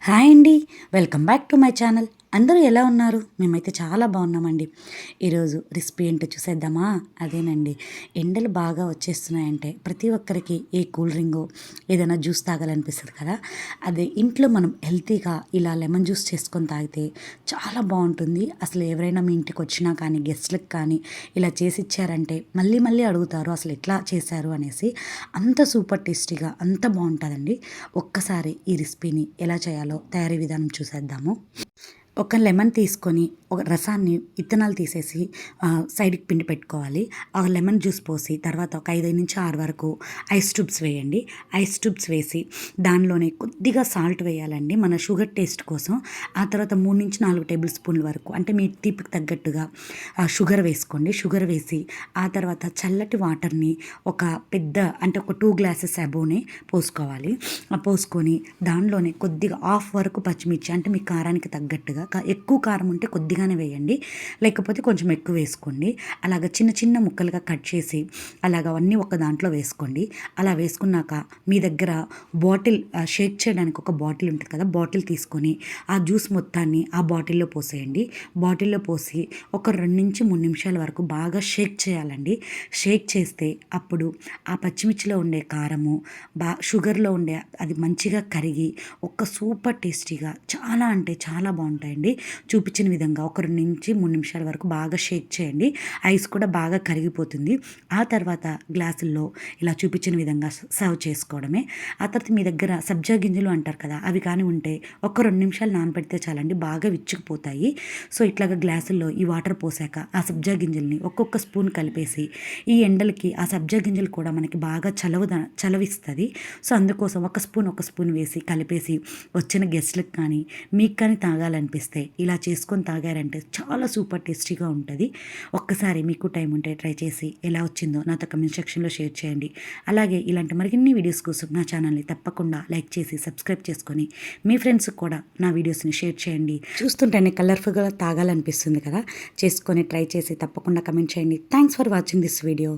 Hi అండి. Welcome back to my channel. అందరూ ఎలా ఉన్నారు? మేమైతే చాలా బాగున్నామండి. ఈరోజు రెసిపీ ఏంటో చూసేద్దామా? అదేనండి, ఎండలు బాగా వచ్చేస్తున్నాయంటే ప్రతి ఒక్కరికి ఏ కూల్ డ్రింగో ఏదైనా జ్యూస్ తాగాలనిపిస్తుంది కదా. అదే ఇంట్లో మనం హెల్తీగా ఇలా లెమన్ జ్యూస్ చేసుకొని తాగితే చాలా బాగుంటుంది. అసలు ఎవరైనా మీ ఇంటికి వచ్చినా కానీ గెస్ట్లకు కానీ ఇలా చేసి ఇచ్చారంటే మళ్ళీ మళ్ళీ అడుగుతారు అసలు ఎట్లా చేశారు అనేసి. అంత సూపర్ టేస్టీగా అంత బాగుంటుందండి. ఒక్కసారి ఈ రెసిపీని ఎలా చేయాలో తయారీ విధానం చూసేద్దాము. ఒక లెమన్ తీసుకొని ఒక రసాన్ని ఇత్తనాలు తీసేసి సైడ్కి పిండి పెట్టుకోవాలి. ఆ లెమన్ జ్యూస్ పోసి తర్వాత ఒక 5 నుంచి 6 వరకు ఐస్ ట్యూబ్స్ వేయండి. ఐస్ ట్యూబ్స్ వేసి దానిలోనే కొద్దిగా సాల్ట్ వేయాలండి మన షుగర్ టేస్ట్ కోసం. ఆ తర్వాత 3 నుంచి 4 టేబుల్ స్పూన్ల వరకు అంటే మీ తీపికి తగ్గట్టుగా షుగర్ వేసుకోండి. షుగర్ వేసి ఆ తర్వాత చల్లటి వాటర్ని ఒక పెద్ద అంటే ఒక 2 గ్లాసెస్ అబోనే పోసుకోవాలి. పోసుకొని దానిలోనే కొద్దిగా హాఫ్ వరకు పచ్చిమిర్చి అంటే మీ కారానికి తగ్గట్టుగా ఎక్కువ కారం ఉంటే కొద్దిగానే వేయండి, లేకపోతే కొంచెం ఎక్కువ వేసుకోండి. అలాగ చిన్న చిన్న ముక్కలుగా కట్ చేసి అలాగ అవన్నీ ఒక దాంట్లో వేసుకోండి. అలా వేసుకున్నాక మీ దగ్గర బాటిల్ షేక్ చేయడానికి ఒక బాటిల్ ఉంటుంది కదా, బాటిల్ తీసుకొని ఆ జ్యూస్ మొత్తాన్ని ఆ బాటిల్లో పోసేయండి. బాటిల్లో పోసి ఒక 2 నుంచి 3 నిమిషాల వరకు బాగా షేక్ చేయాలండి. షేక్ చేస్తే అప్పుడు ఆ పచ్చిమిర్చిలో ఉండే కారము షుగర్లో ఉండే అది మంచిగా కరిగి ఒక సూపర్ టేస్టీగా చాలా అంటే చాలా బాగుంటాయండి. చూపించిన విధంగా ఒక 2 నుంచి 3 నిమిషాల వరకు బాగా షేక్ చేయండి. ఐస్ కూడా బాగా కరిగిపోతుంది. ఆ తర్వాత గ్లాసుల్లో ఇలా చూపించిన విధంగా సర్వ్ చేసుకోవడమే. ఆ తర్వాత మీ దగ్గర సబ్జా గింజలు అంటారు కదా, అవి కానీ ఉంటే ఒక 2 నిమిషాలు నానబెడితే చాలండి, బాగా విచ్చుకుపోతాయి. సో ఇట్లాగా గ్లాసుల్లో ఈ వాటర్ పోసాక ఆ సబ్జా గింజల్ని ఒక్కొక్క స్పూన్ కలిపేసి ఈ ఎండలకి ఆ సబ్జా గింజలు కూడా మనకి బాగా చలవిస్తుంది. సో అందుకోసం ఒక స్పూన్ వేసి కలిపేసి వచ్చిన గెస్ట్లకు కానీ మీకు కానీ తాగాలనిపిస్తే ఇలా చేసుకొని తాగారంటే చాలా సూపర్ టేస్టీగా ఉంటుంది. ఒక్కసారి మీకు టైం ఉంటే ట్రై చేసి ఎలా వచ్చిందో నాతో కమెంట్ సెక్షన్లో షేర్ చేయండి. అలాగే ఇలాంటి మరిన్ని వీడియోస్ కోసం నా ఛానల్ని తప్పకుండా లైక్ చేసి సబ్స్క్రైబ్ చేసుకొని మీ ఫ్రెండ్స్కి కూడా నా వీడియోస్ని షేర్ చేయండి. చూస్తుంటేనే కలర్ఫుల్గా తాగాలనిపిస్తుంది కదా. చేసుకొని ట్రై చేసి తప్పకుండా కమెంట్ చేయండి. Thanks for watching this video.